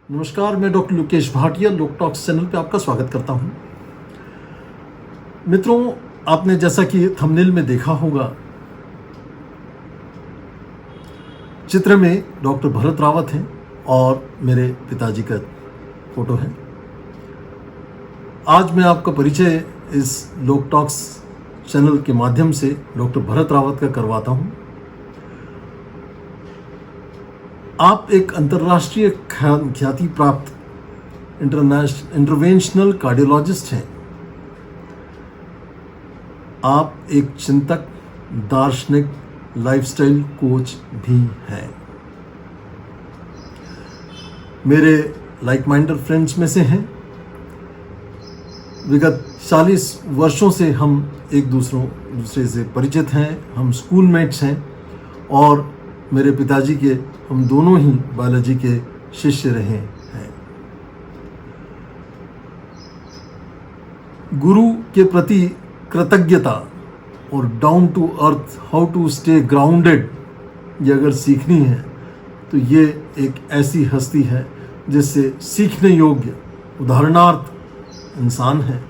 नमस्कार, मैं डॉक्टर लोकेश भाटिया लोक टॉक्स चैनल पे आपका स्वागत करता हूं। मित्रों, आपने जैसा कि थंबनेल में देखा होगा, चित्र में डॉक्टर भरत रावत हैं और मेरे पिताजी का फोटो है। आज मैं आपका परिचय इस लोक टॉक्स चैनल के माध्यम से डॉक्टर भरत रावत का करवाता हूं। आप एक अंतर्राष्ट्रीय ख्याति प्राप्त इंटरवेंशनल कार्डियोलॉजिस्ट हैं। आप एक चिंतक, दार्शनिक, लाइफस्टाइल कोच भी हैं। मेरे लाइक माइंडेड फ्रेंड्स में से हैं। विगत 40 वर्षों से हम एक दूसरे से परिचित हैं। हम स्कूलमेट्स हैं और मेरे पिताजी के हम दोनों ही बालाजी के शिष्य रहे हैं। गुरु के प्रति कृतज्ञता और down to earth, how to stay grounded, ये अगर सीखनी है तो ये एक ऐसी हस्ती है जिससे सीखने योग्य उदाहरणार्थ इंसान है,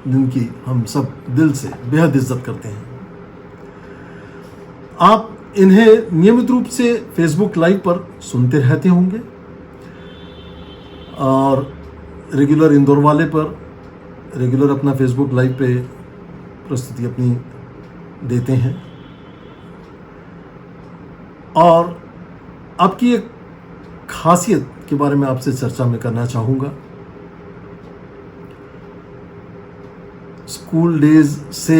जिनकी हम सब दिल से बेहद इज्जत करते हैं। आप इन्हें नियमित रूप से फेसबुक लाइव पर सुनते रहते होंगे और रेगुलर इंदौर वाले पर रेगुलर अपना फेसबुक लाइव पे प्रस्तुति अपनी देते हैं। और आपकी एक खासियत के बारे में आपसे चर्चा में करना चाहूँगा। स्कूल डेज से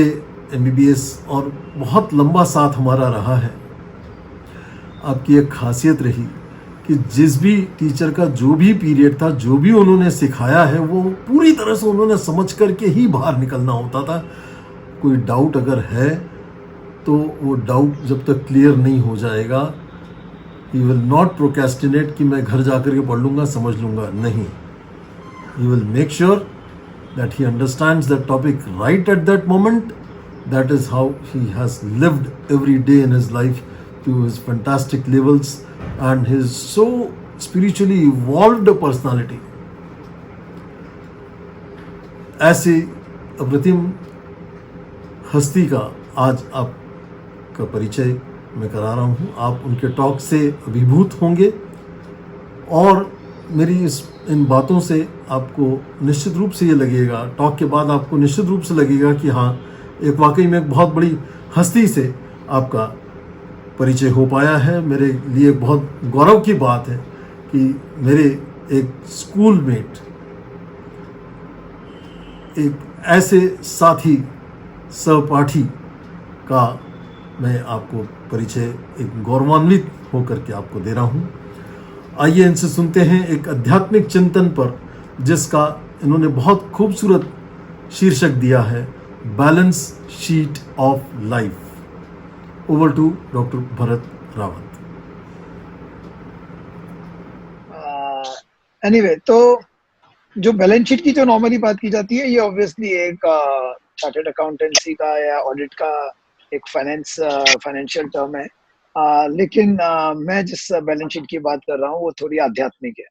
MBBS और बहुत लंबा साथ हमारा रहा है। आपकी एक खासियत रही कि जिस भी टीचर का जो भी पीरियड था, जो भी उन्होंने सिखाया है, वो पूरी तरह से उन्होंने समझ करके ही बाहर निकलना होता था। कोई डाउट अगर है तो वो डाउट जब तक क्लियर नहीं हो जाएगा, ही विल नॉट प्रोक्रेस्टिनेट कि मैं घर जाकर के पढ़ लूँगा, समझ लूँगा। नहीं, he will make sure that he understands that topic right at that moment. That is how he has lived every day in his life to his fantastic levels, and his so spiritually evolved personality. ऐसी अप्रतिम हस्ती का आज आपका परिचय मैं करा रहा हूँ। आप उनके टॉक से अभिभूत होंगे और मेरी इन बातों से आपको निश्चित रूप से ये लगेगा, टॉक के बाद आपको निश्चित रूप से लगेगा कि हाँ, एक वाकई में एक बहुत बड़ी हस्ती से आपका परिचय हो पाया है। मेरे लिए बहुत गौरव की बात है कि मेरे एक स्कूलमेट, एक ऐसे साथी, सहपाठी का मैं आपको परिचय एक गौरवान्वित होकर के आपको दे रहा हूँ। आइए इनसे सुनते हैं एक आध्यात्मिक चिंतन पर, जिसका इन्होंने बहुत खूबसूरत शीर्षक दिया है, balance sheet of life. Over to doctor Bharat Rawat. Anyway, तो जो बैलेंस शीट की जो नॉर्मली बात की जाती है, ये ऑब्वियसली एक चार्टर्ड अकाउंटेंसी का या ऑडिट का एक फाइनेंशियल टर्म है। लेकिन मैं जिस बैलेंस शीट की बात कर रहा हूँ वो थोड़ी आध्यात्मिक है,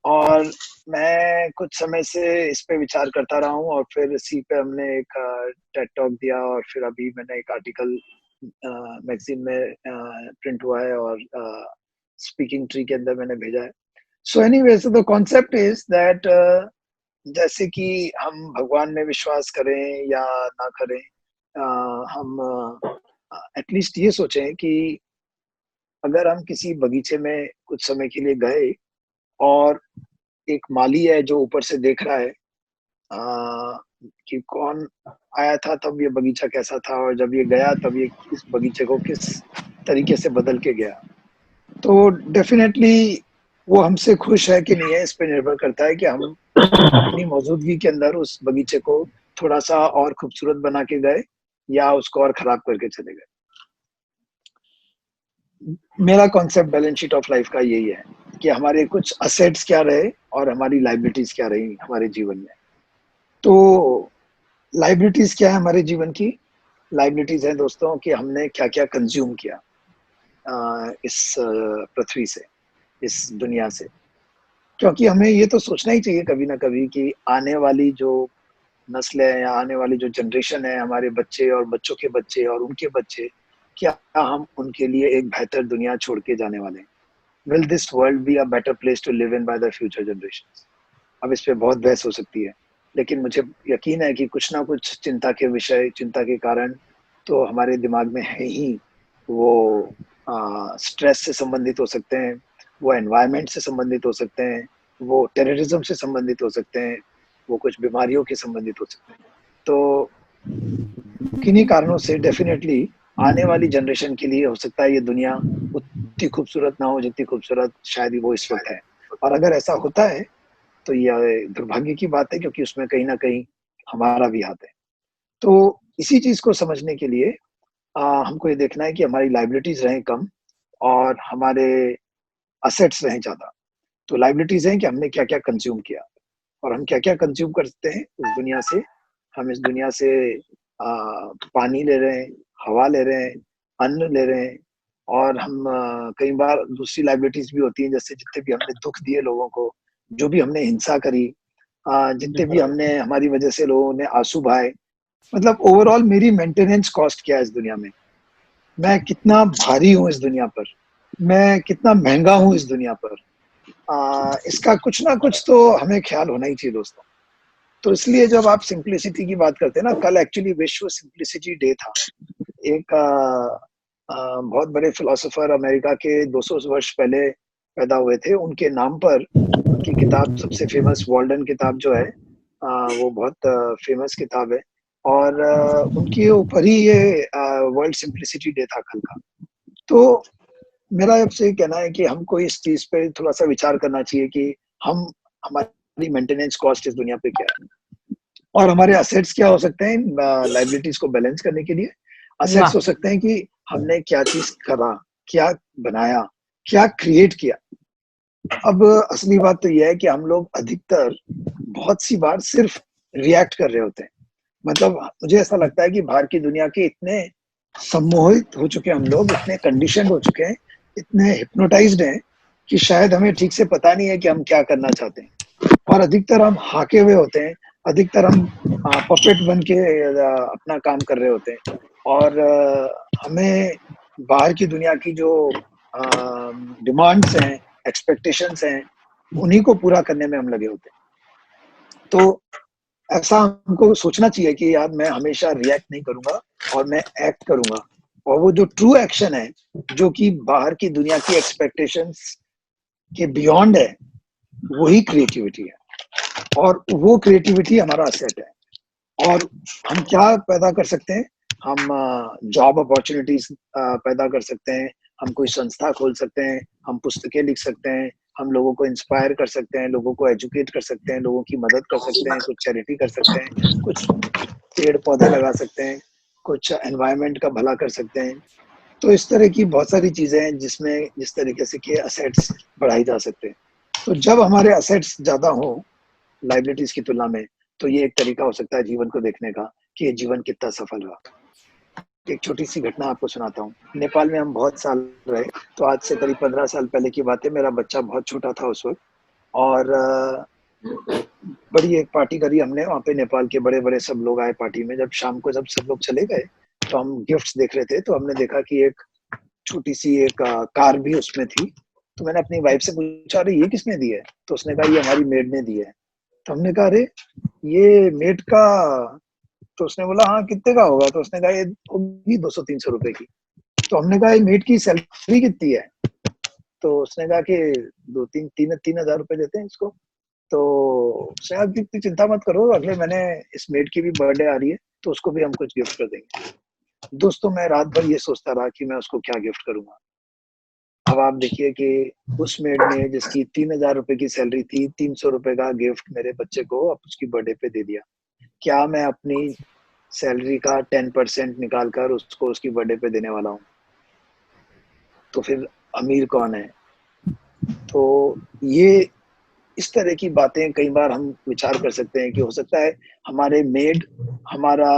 और मैं कुछ समय से इस पे विचार करता रहा हूँ, और फिर इसी पे हमने एक टेड टॉक दिया, और फिर अभी मैंने एक आर्टिकल मैगजीन में प्रिंट हुआ है और स्पीकिंग ट्री के अंदर मैंने भेजा है। So anyway, so the concept is that जैसे कि हम भगवान में विश्वास करें या ना करें, हम एटलीस्ट ये सोचें कि अगर हम किसी बगीचे में कुछ समय के लिए गए और एक माली है जो ऊपर से देख रहा है कि कौन आया था, तब ये बगीचा कैसा था, और जब ये गया तब ये इस बगीचे को किस तरीके से बदल के गया, तो डेफिनेटली वो हमसे खुश है कि नहीं है, इस पे निर्भर करता है कि हम अपनी मौजूदगी के अंदर उस बगीचे को थोड़ा सा और खूबसूरत बना के गए या उसको और खराब करके चले गए। मेरा concept balance sheet of life का यही है कि हमारे कुछ असेट्स क्या रहे और हमारी लाइबिलिटीज क्या रही हमारे जीवन में। तो लाइबिलिटीज क्या है हमारे जीवन की? लाइबिलिटीज है दोस्तों कि हमने क्या क्या कंज्यूम किया इस पृथ्वी से, इस दुनिया से। क्योंकि हमें ये तो सोचना ही चाहिए कभी ना कभी कि आने वाली जो नस्ल है या आने वाली जो जनरेशन है, हमारे बच्चे और बच्चों के बच्चे और उनके बच्चे, क्या हम उनके लिए एक बेहतर दुनिया छोड़ के जाने वाले हैं? Will this world be a better place to live in by the future generations? अब इस पे बहुत बहस हो सकती है, लेकिन मुझे यकीन है कि कुछ ना कुछ चिंता के विषय, चिंता के कारण तो हमारे दिमाग में है ही। वो स्ट्रेस से संबंधित हो सकते हैं, वो एनवायरनमेंट से संबंधित हो सकते हैं, वो टेररिज्म से संबंधित हो सकते हैं, वो कुछ बीमारियों के संबंधित हो सकते हैं। तो किन्हीं कारणों से डेफिनेटली आने वाली जनरेशन के लिए हो सकता है ये दुनिया उतनी खूबसूरत ना हो जितनी खूबसूरत शायद ही वो इस वक़्त है। और अगर ऐसा होता है तो ये दुर्भाग्य की बात है, क्योंकि उसमें कहीं न कहीं हमारा भी हाथ है। तो इसी चीज़ को समझने के लिए हमको ये देखना है कि हमारी लायबिलिटीज़ रहें कम और हमारे एसेट्स रहें ज़्यादा। तो लायबिलिटीज़ हैं कि हमने क्या-क्या कंज़्यूम किया और हम क्या-क्या कंज़्यूम करते हैं इस दुनिया से। हम इस दुनिया से पानी ले रहे हैं, हवा ले रहे हैं, अन्न ले रहे हैं और हम कई बार दूसरी लायबिलिटीज़ भी होती हैं, जैसे जितने भी हमने दुःख दिए लोगों को, जो भी हमने हिंसा करी, जितने भी हमने हमारी वजह से लोगों ने आँसू बहाए, मतलब ओवरऑल मेरी मेंटेनेंस कॉस्ट क्या है इस दुनिया में? मैं कितना भारी हूँ इस दुनिया पर? मैं कितना महँगा हूँ इस दुनिया पर? इसका कुछ ना कुछ तो हमें ख़्याल होना ही चाहिए दोस्तों। तो इसलिए जब आप सिम्प्लिसिटी की बात करते हैं ना, कल एक्चुअली विश्व सिम्प्लिसिटी डे था। एक बहुत बड़े फिलोसोफर अमेरिका के 200 वर्ष पहले पैदा हुए थे। उनके नाम पर उनकी किताब सबसे फ़ेमस वॉल्डन किताब जो है, वो बहुत फ़ेमस किताब है और उनके ऊपर ही ये वर्ल्ड सिम्प्लिसिटी डे था कल का। तो मेरा आपसे ये कहना है कि हमको इस चीज़ पे थोड़ा-सा विचार करना चाहिए कि हम हमारी मेंटेनेंस कॉस्ट इस दुनिया पे क्या है? और हमारे एसेट्स क्या हो सकते हैं लायबिलिटीज़ को बैलेंस करने के लिए? एसेट्स वाह! हो सकते हैं कि हमने क्या चीज़ करा, क्या बनाया, क्या क्रिएट किया। अब असली बात तो ये है कि हम लोग अधिकतर बहुत सी बार सिर्फ़ रिएक्ट कर रहे होते हैं। मतलब मुझे ऐसा लगता है कि बाहर की दुनिया के इतने सम्मोहित हो चुके हैं हम लोग, इतने कंडीशन्ड हो चुके हैं, इतने हिप्नोटाइज़्ड हैं कि शायद हमें ठीक से पता नहीं है कि हम क्या करना चाहते हैं। और अधिकतर हम हाके हुए होते हैं, अधिकतर हम पपेट बन के अपना काम कर रहे होते हैं और हमें बाहर की दुनिया की जो डिमांड्स हैं, एक्सपेक्टेशंस हैं, उन्हीं को पूरा करने में हम लगे होते हैं। तो ऐसा हमको सोचना चाहिए कि यार मैं हमेशा रिएक्ट नहीं करूँगा और मैं एक्ट करूँगा और वो जो ट्रू एक्शन है, जो कि बाहर की दुनिया की एक्सपेक्टेशंस के बियॉन्ड है, वही क्रिएटिविटी है और वो क्रिएटिविटी हमारा एसेट है। और हम क्या पैदा कर सकते हैं? हम जॉब अपॉर्च्युनिटीज़ पैदा कर सकते हैं, हम कोई संस्था खोल सकते हैं, हम पुस्तकें लिख सकते हैं, हम लोगों को इंस्पायर कर सकते हैं, लोगों को एजुकेट कर सकते हैं, लोगों की मदद कर सकते हैं, कुछ चैरिटी कर सकते हैं, कुछ पेड़-पौधे लगा सकते हैं, कुछ एनवायरनमेंट का भला कर सकते हैं। तो इस तरह की बहुत सारी चीज़ें हैं जिसमें जिस तरीके से कि एसेट्स बढ़ाए जा सकते हैं। तो जब हमारे एसेट्स ज़्यादा हों लायबिलिटीज़ की तुलना में, तो ये एक तरीका हो सकता है जीवन को देखने का कि ये जीवन कितना सफल रहा। एक छोटी-सी घटना आपको सुनाता हूँ। नेपाल में हम बहुत साल रहे, तो आज से करीब 15 साल पहले की बात है। मेरा बच्चा बहुत छोटा था उस वक़्त और बड़ी एक पार्टी करी हमने, वहाँ पे नेपाल के बड़े-बड़े सब लोग आए पार्टी में। जब शाम को जब सब लोग चले गए, तो हम गिफ्ट्स देख रहे थे, तो हमने देखा कि एक छोटी-सी एक कार भी उसमें थी। तो मैंने अपनी वाइफ़ से पूछा, "अरे! ये किसने दी है?" तो उसने कहा, "ये हमारी मेड ने दी है।" तो हमने कहा, "अरे! ये मेड का।" तो उसने बोला, "हाँ, कितने का होगा?" तो उसने कहा, "ये होगी 200-300 रुपए की।" तो हमने कहा, "ये मेड की सैलरी कितनी है?" तो उसने कहा कि 2-3 3 3000 रुपए देते हैं इसको। तो उसने कहा कि इतनी चिंता मत करो, अगले महीने इस मेड की भी बर्थडे आ रही है, तो उसको भी हम कुछ गिफ्ट कर देंगे। दोस्तों, मैं रात भर ये सोचता रहा कि मैं उसको क्या गिफ्ट करूँगा। अब आप देखिए कि उस मेड ने जिसकी 3000 रुपए की सैलरी थी, 300 रुपए का गिफ्ट मेरे बच्चे को अब उसकी बर्थडे पे दे दिया। क्या मैं अपनी सैलरी का 10% निकाल कर उसको उसकी बर्थडे पे देने वाला हूँ? तो फिर अमीर कौन है? तो ये इस तरह की बातें कई बार हम विचार कर सकते हैं कि हो सकता है हमारे मेड, हमारा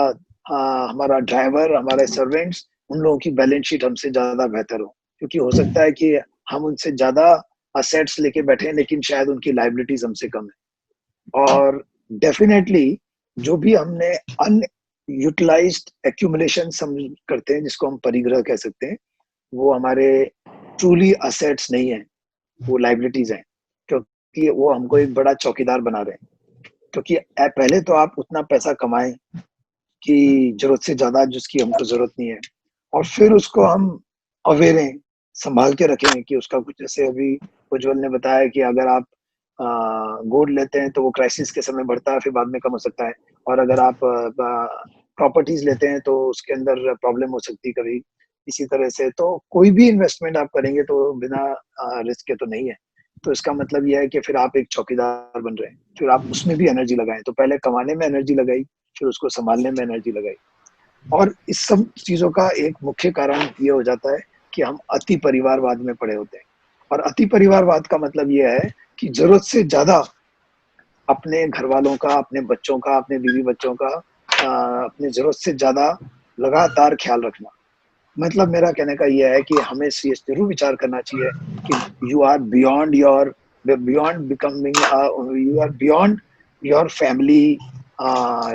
हमारा ड्राइवर, हमारे सर्वेंट्स, उन लोगों की बैलेंस शीट हमसे ज़्यादा बेहतर हो। क्योंकि हो सकता है कि हम उनसे ज़्यादा असेट्स लेके बैठे हैं लेकिन शायद उनकी लायबिलिटीज हमसे कम है। और डेफिनेटली जो भी हमने अनयूटिलाइज्ड एक्यूमुलेशन करते हैं, जिसको हम परिग्रह कह सकते हैं, वो हमारे ट्रूली असेट्स नहीं है, वो लायबिलिटीज हैं, क्योंकि वो हमको एक बड़ा चौकीदार बना रहे हैं। क्योंकि पहले तो आप उतना पैसा कमाएं कि जरूरत से ज्यादा जिसकी हमको जरूरत नहीं है, और फिर उसको हम अवेयरें, संभाल के रखें कि उसका कुछ, जैसे अभी उज्जवल ने बताया कि अगर आप गोल्ड लेते हैं तो वो क्राइसिस के समय बढ़ता है, फिर बाद में कम हो सकता है, और अगर आप प्रॉपर्टीज लेते हैं तो उसके अंदर प्रॉब्लम हो सकती है कभी। इसी तरह से तो कोई भी इन्वेस्टमेंट आप करेंगे तो बिना रिस्क के तो नहीं है। तो इसका मतलब यह है कि फिर आप एक चौकीदार बन रहे हैं, फिर आप उसमें भी एनर्जी लगाएं। तो पहले कमाने में एनर्जी लगाई, फिर उसको संभालने में एनर्जी लगाई। और इस सब चीजों का एक मुख्य कारण ये हो जाता है कि हम अति परिवारवाद में पड़े होते हैं। और अति परिवारवाद का मतलब ये है कि जरूरत से ज्यादा अपने घर वालों का, अपने बच्चों का, अपने बीवी बच्चों का अपने जरूरत से ज्यादा लगातार ख्याल रखना। मतलब मेरा कहने का यह है कि हमें ये जरूर विचार करना चाहिए कि you are beyond your, beyond becoming, you are beyond your family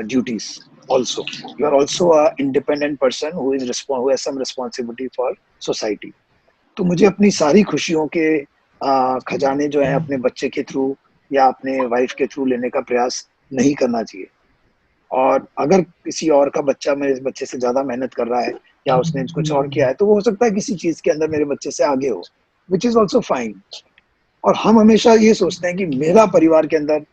duties also. You are also a independent person who has some responsibility for society. तो मुझे अपनी सारी खुशियों के खजाने जो है अपने बच्चे के थ्रू या अपने वाइफ के थ्रू लेने का प्रयास नहीं करना चाहिए। और अगर किसी और का बच्चा मेरे बच्चे से ज्यादा मेहनत कर रहा है या उसने कुछ और किया है, तो वो हो सकता है किसी चीज के अंदर मेरे बच्चे से आगे हो, विच इज ऑल्सो फाइन। और हम हमेशा ये सोचते हैं कि मेरा परिवार के अंदर,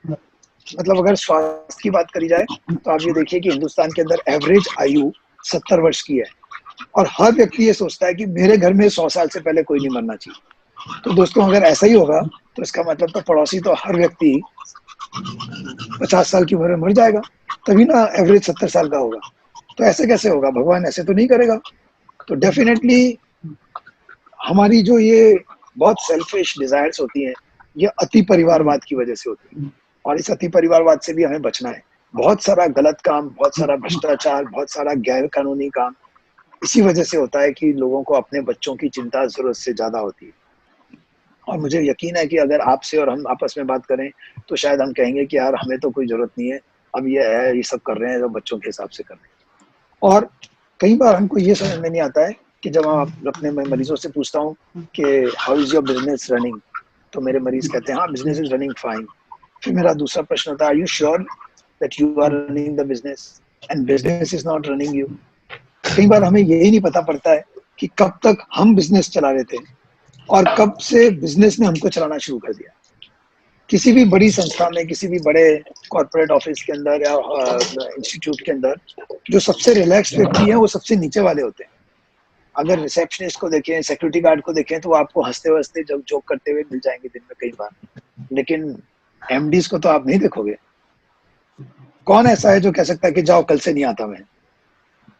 मतलब अगर स्वास्थ्य की बात करी जाए तो आप ये देखिए कि हिंदुस्तान के अंदर एवरेज आयु 70 वर्ष की है, और हर व्यक्ति ये सोचता है कि मेरे घर में 100 साल से पहले कोई नहीं मरना चाहिए। तो दोस्तों, अगर ऐसा ही होगा तो इसका मतलब तो पड़ोसी तो हर व्यक्ति 50 साल की उम्र में मर जाएगा, तभी ना एवरेज 70 साल का होगा। तो ऐसे कैसे होगा? भगवान ऐसे तो नहीं करेगा। तो डेफिनेटली हमारी जो ये बहुत सेल्फिश डिजायर्स होती हैं, ये अति परिवारवाद की वजह से होती है, और इस अति परिवारवाद से भी हमें बचना है। बहुत सारा गलत काम, बहुत सारा भ्रष्टाचार, बहुत सारा गैर कानूनी काम इसी वजह से होता है कि लोगों को अपने बच्चों की चिंता जरूरत से ज्यादा होती है। और मुझे यकीन है कि अगर आपसे और हम आपस में बात करें तो शायद हम कहेंगे कि यार हमें तो कोई जरूरत नहीं है, अब ये है, ये सब कर रहे हैं जो बच्चों के हिसाब से कर रहे हैं। और कई बार हमको ये समझ में नहीं आता है कि जब हम अपने मरीजों से पूछता हूँ कि how is your business running, तो मेरे मरीज कहते हैं हाँ, बिजनेस इज रनिंग फाइन। फिर मेरा दूसरा प्रश्न होता है, are you sure that you are running the business and business is not running you? कई बार हमें यही नहीं पता पड़ता है कि कब तक हम बिजनेस चला रहे थे और कब से बिजनेस ने हमको चलाना शुरू कर दिया। किसी भी बड़ी संस्था में, किसी भी बड़े कॉर्पोरेट ऑफिस के अंदर या इंस्टीट्यूट के अंदर जो सबसे रिलैक्स व्यक्ति है वो सबसे नीचे वाले होते हैं। अगर रिसेप्शनिस्ट को देखें, सिक्योरिटी गार्ड को देखें, तो वो आपको हंसते हंसते जब जोक करते हुए मिल जाएंगे दिन में कई बार, लेकिन एमडीज को तो आप नहीं देखोगे। कौन ऐसा है जो कह सकता है कि जाओ कल से नहीं आता मैं?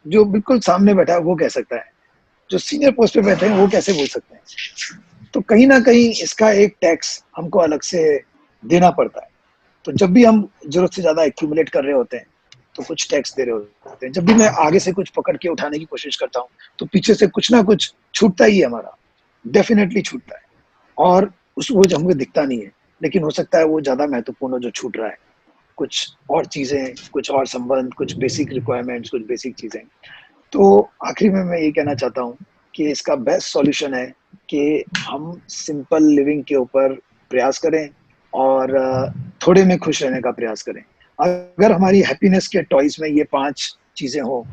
जो बिल्कुल सामने बैठा है वो कह सकता है, जो सीनियर पोस्ट पे बैठे हैं वो कैसे बोल सकते हैं? तो कहीं ना कहीं इसका एक टैक्स हमको अलग से देना पड़ता है। तो जब भी हम जरूरत से ज्यादा एक्यूमुलेट कर रहे होते हैं तो कुछ टैक्स दे रहे होते हैं। जब भी मैं आगे से कुछ पकड़ के उठाने की कोशिश करता हूँ तो पीछे से कुछ ना कुछ छूटता ही है हमारा, डेफिनेटली छूटता है। और उस वो हमको दिखता नहीं है, लेकिन हो सकता है वो ज्यादा महत्वपूर्ण हो जो छूट रहा है। कुछ और चीजें, कुछ और संबंध, कुछ बेसिक रिक्वायरमेंट्स, कुछ बेसिक चीजें। तो आखिरी में मैं ये कहना चाहता हूँ कि इसका बेस्ट सॉल्यूशन है कि हम सिंपल लिविंग के ऊपर प्रयास करें और थोड़े में खुश रहने का प्रयास करें। अगर हमारी हैप्पीनेस के टॉयज में ये 5 चीजें हो,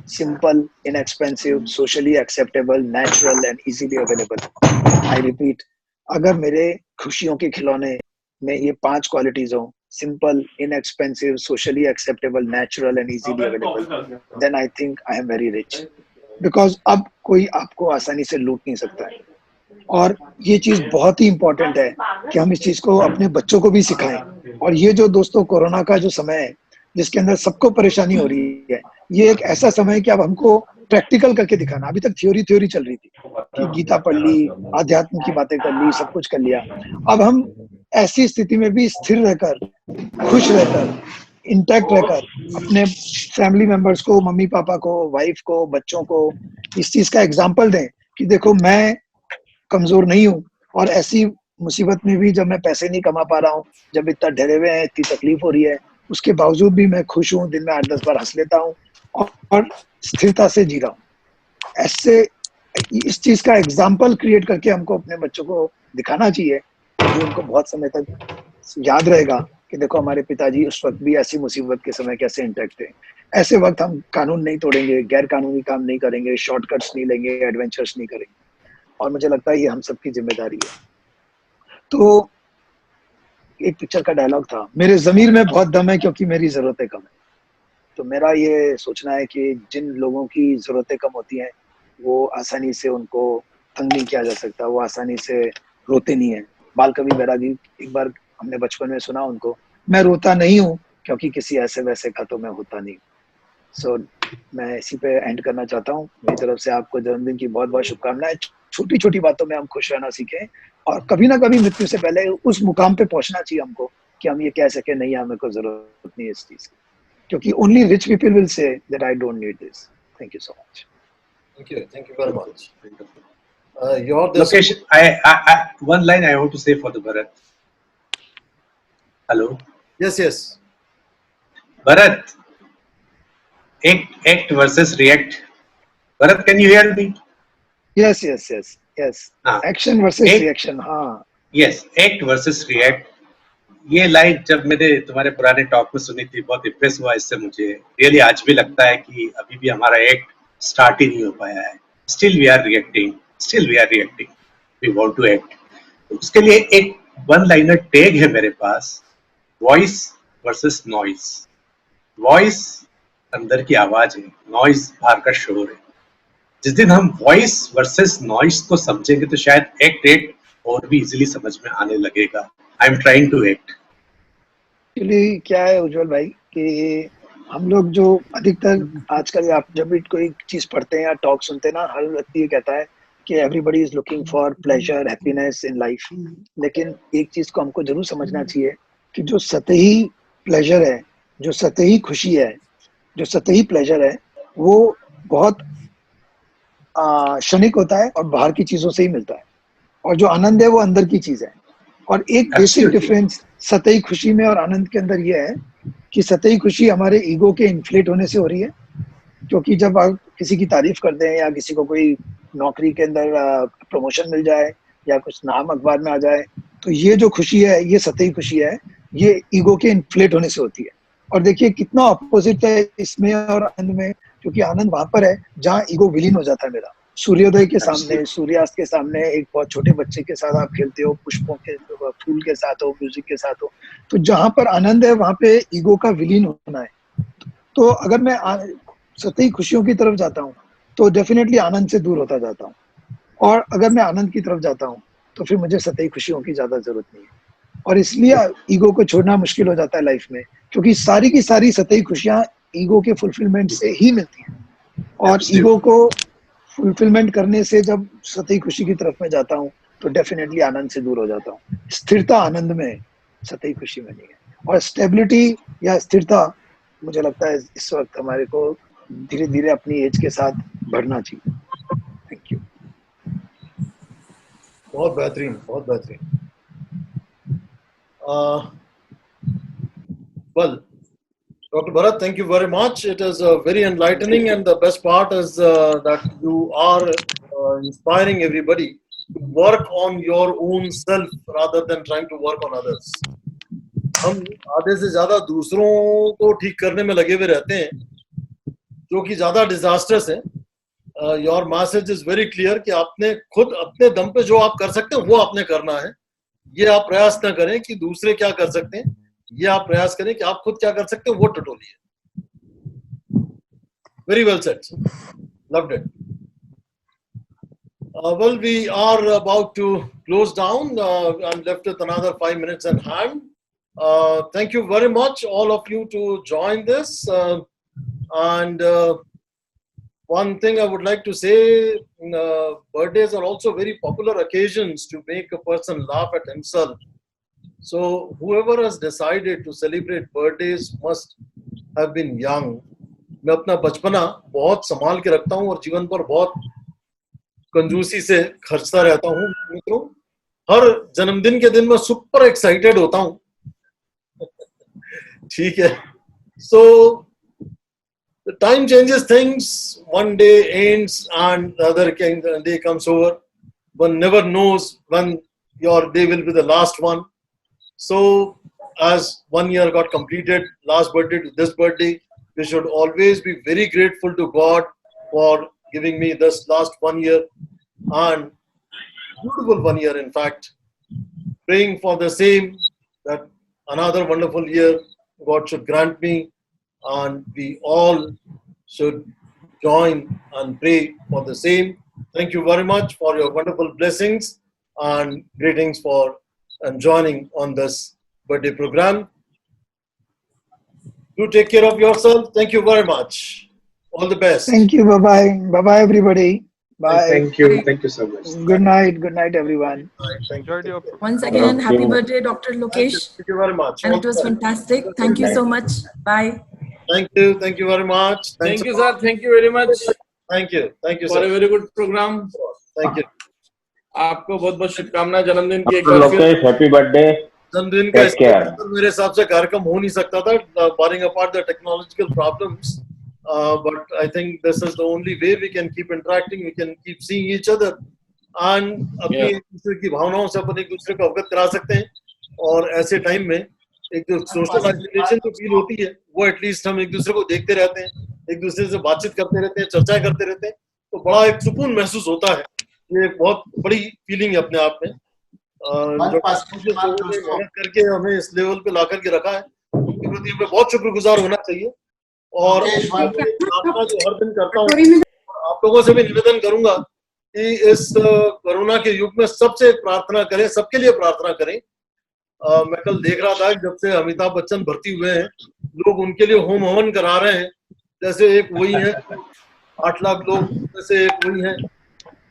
simple, inexpensive, socially acceptable, natural and easily available. I repeat, अगर मेरे खुशियों के खिलौने में ये 5 क्वालिटीज हो, simple, inexpensive, socially acceptable, natural and easily available, then I think I am very rich. Because अब कोई आपको आसानी से लूट नहीं सकता है। और ये चीज बहुत ही इंपॉर्टेंट है कि हम इस चीज को अपने बच्चों को भी सिखाएं। और ये जो दोस्तों कोरोना का जो समय है जिसके अंदर सबको परेशानी हो रही है, ये एक ऐसा समय है कि अब हमको प्रैक्टिकल करके दिखाना। अभी तक थ्योरी चल रही थी कि गीता पढ़ ली, आध्यात्म की बातें कर ली, सब कुछ कर लिया। अब हम ऐसी स्थिति में भी स्थिर रहकर, खुश रहकर, इंटैक्ट रहकर अपने फैमिली मेंबर्स को, मम्मी पापा को, वाइफ को, बच्चों को इस चीज का एग्जाम्पल दें कि देखो मैं कमजोर नहीं हूँ और ऐसी मुसीबत में भी जब मैं पैसे नहीं कमा पा रहा हूँ, जब इतना डरे हुए हैं, इतनी तकलीफ हो रही है, उसके बावजूद भी मैं खुश हूँ, दिन में 8-10 बार हँस लेता हूँ और स्थिरता से जी रहा हूँ। ऐसे इस चीज़ का एग्ज़ाम्पल क्रिएट करके हमको अपने बच्चों को दिखाना चाहिए, जो उनको बहुत समय तक याद रहेगा कि देखो हमारे पिताजी उस वक़्त भी ऐसी मुसीबत के समय कैसे इंटैक्ट थे। ऐसे वक़्त हम कानून नहीं तोड़ेंगे, गैर कानूनी काम नहीं करेंगे, शॉर्टकट्स नहीं लेंगे, एडवेंचर्स नहीं करेंगे और मुझे लगता है ये हम सबकी ज़िम्मेदारी है। तो एक पिक्चर का डायलॉग था, मेरे ज़मीर में बहुत दम है क्योंकि मेरी ज़रूरतें कम हैं। तो मेरा ये सोचना है कि जिन लोगों की ज़रूरतें कम होती हैं, वो आसानी से उनको तंग नहीं किया जा सकता, वो आसानी से रोते नहीं हैं। बाल कवि बैरागी एक बार हमने बचपन में सुना उनको, मैं रोता नहीं हूँ क्योंकि किसी ऐसे-वैसे का तो मैं होता नहीं। सो मैं इसी पे एंड करना चाहता हूँ। मेरी तरफ से आपको जन्मदिन की बहुत-बहुत शुभकामनाएँ। छोटी-छोटी बातों में हम खुश रहना सीखें और कभी ना कभी मृत्यु से पहले उस मुकाम पे पहुँचना चाहिए हमको कि हम ये कह सकें नहीं हमें कोई ज़रूरत नहीं है इस चीज़ की। क्योंकि only rich people will say that I don't need this. Thank you so much. Thank you very much. Your this. Lokesh, one line I want to say for the Bharat. Hello, Yes, yes. Bharat. Act versus react. Bharat, can you hear me? Yes yes yes yes हाँ. Action versus Act, reaction. हाँ yes, act versus react. ये line जब मैंने तुम्हारे पुराने talk में सुनी थी, बहुत इम्प्रेस हुआ इससे मुझे। रियली आज भी लगता है कि अभी भी हमारा एक्ट स्टार्ट ही नहीं हो पाया है। Still we are reacting, we want to act. उसके लिए एक वन लाइनर टैग है मेरे पास, वॉइस वर्सेस नॉइज। वॉइस अंदर की आवाज है, नॉइज बाहर का शोर है। जिस दिन हम वॉइस वर्सेस नॉइज को समझेंगे तो शायद एक्ट और भी इजीली समझ में आने लगेगा। I am trying to act. Actually क्या है उज्जवल भाई कि हम लोग जो अधिकतर आजकल आप जब भी कोई चीज पढ़ते हैं या टॉक सुनते हैं ना, हर व्यक्ति ये कहता है कि everybody is looking for pleasure happiness in life. लेकिन एक चीज को हमको जरूर समझना चाहिए कि जो सतही प्लेजर है, जो सतही खुशी है, जो सतही प्लेजर है, वो बहुत क्षणिक होता है और बाहर की चीजों से ही मिलता है। और जो आनंद है वो अंदर की चीज है। और एक बेसिक Absolutely. डिफरेंस सतही खुशी में और आनंद के अंदर ये है कि सतही खुशी हमारे ईगो के इन्फ्लेट होने से हो रही है। क्योंकि जब आप किसी की तारीफ कर दें या किसी को कोई नौकरी के अंदर प्रमोशन मिल जाए या कुछ नाम अखबार में आ जाए, तो ये जो खुशी है, ये सतही खुशी है, ये ईगो के इन्फ्लेट होने से होती है। और देखिए कितना अपोजिट है इसमें और आनंद में, क्योंकि आनंद वहां पर है जहाँ ईगो विलीन हो जाता है मेरा। सूर्योदय के सामने, सूर्यास्त के सामने एक बहुत छोटे बच्चे के साथ आप खेलते हो, पुष्पों के फूल के साथ हो, म्यूजिक के साथ हो, तो जहां पर आनंद है वहां पे ईगो का विलीन होना है। तो अगर मैं सतही खुशियों की तरफ जाता हूँ तो डेफिनेटली आनंद से दूर होता जाता हूँ, और अगर मैं आनंद की तरफ जाता हूँ तो फिर मुझे सतही खुशियों की ज्यादा जरूरत नहीं है। और इसलिए ईगो को छोड़ना मुश्किल हो जाता है लाइफ में, क्योंकि सारी की सारी सतही खुशियां ईगो के फुलफिलमेंट से ही मिलती हैं। और ईगो को फुलफिलमेंट करने से जब सतही खुशी की तरफ मैं जाता हूँ तो डेफिनेटली आनंद से दूर हो जाता हूँ। स्थिरता आनंद में है, सतही खुशी में नहीं है। और स्टेबिलिटी या स्थिरता मुझे लगता है इस वक्त हमारे को धीरे धीरे अपनी एज के साथ बढ़ना चाहिए। Thank you. बहुत बेहतरीन, बहुत बेहतरीन। Well, Dr. Bharat, thank you very much. It is very enlightening, and the best part is that you are inspiring everybody to work on your own self rather than trying to work on others. हम आधे से ज्यादा दूसरों को ठीक करने में लगे हुए रहते हैं, जो कि ज्यादा डिजास्टर्स है। Your message is very clear कि आपने खुद अपने दम पे जो आप कर सकते हैं वो आपने करना है। ये आप प्रयास न करें कि दूसरे क्या कर सकते हैं, ये आप प्रयास करें कि आप खुद क्या कर सकते हैं, वो टटोलिए। Very well said, loved it. Well, we are about to close down. I'm left with another 5 minutes in hand. Thank you very much, all of you, to join this. And one thing I would like to say, birthdays are also very popular occasions to make a person laugh at himself. So whoever has decided to celebrate birthdays must have been young. मैं अपना बचपना बहुत संभाल के रखता हूँ और जीवन पर बहुत कंजूसी से खर्चता रहता हूँ मित्रों। हर जन्मदिन के दिन मैं सुपर एक्साइटेड होता हूँ। ठीक है, so the time changes things. One day ends and the other day comes over. One never knows when your day will be the last one. So as 1 year got completed, last birthday to this birthday, we should always be very grateful to God for giving me this last 1 year, and beautiful 1 year in fact, praying for the same, that another wonderful year God should grant me, and we all should join and pray for the same. Thank you very much for your wonderful blessings and greetings for and joining on this birthday program. Do take care of yourself. Thank you very much. All the best. Thank you. Bye bye. Bye bye, everybody. Bye. Thank you so much. Good night. Good night, everyone. Thank Enjoyed you. your Once again, happy birthday, Dr. Lokesh. Thank you very much. And it was fantastic. Thank you so much. Bye. Thank you. Thank you very much. Thanks Thank you, a lot. sir. Thank you very much Thank you. Thank you, for a sir. very good program. Thank you. आपको बहुत बहुत शुभकामनाएं जन्मदिन की एक doctor बार फिर। Lokesh happy birthday जन्मदिन का Take care. स्पेशल मेरे हिसाब से कार्यक्रम हो नहीं सकता था, barring apart the technological problems. But I think this is the only way we can keep interacting, we can keep seeing each other, and अपनी Yeah. एक दूसरे की भावनाओं से अपन एक दूसरे को अवगत करा सकते हैं। और ऐसे टाइम में एक जो सोशल आइसोलेशन जो फील होती है, वो एटलीस्ट हम एक दूसरे को देखते रहते हैं, एक दूसरे से बातचीत करते रहते हैं, चर्चाएं करते रहते हैं, तो बड़ा एक सुकून महसूस होता है। ये एक बहुत बड़ी फीलिंग है अपने आप में। जो मेहनत करके हमें इस लेवल पे ला करके रखा है, उनके प्रति हमें बहुत शुक्रगुजार होना चाहिए। और प्रार्थना जो हर दिन करता हूँ, आप लोगों से भी निवेदन करूंगा कि इस कोरोना के युग में सबसे प्रार्थना करें, सबके लिए प्रार्थना करें। मैं कल देख रहा था जब से अमिताभ बच्चन भर्ती हुए हैं, लोग उनके लिए होम हवन करा रहे हैं, जैसे एक वही है, 8 लाख लोग जैसे एक वही है।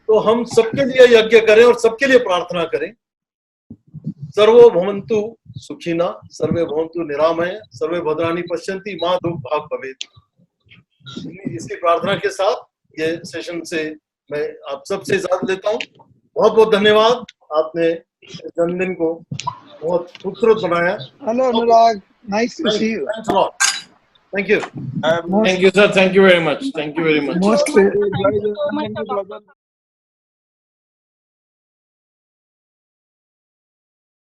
तो हम सबके लिए यज्ञ करें और सबके लिए प्रार्थना करें। सर्वो भवन्तु सुखिना, सर्वे भवन्तु निरामय, सर्वे भद्राणि पश्यन्ति मा दुर्भाग् भवेत्। इसी प्रार्थना के साथ ये सेशन से मैं आप सबसे इजाजत लेता हूँ। बहुत बहुत धन्यवाद, आपने इस जन्मदिन को बहुत खूबसूरत बनाया। Hello, Anurag. Nice to see you. Thanks a lot. Thank you. Thank you, sir. Thank you very much. Thank you very much. Most Thank you so much, Dr.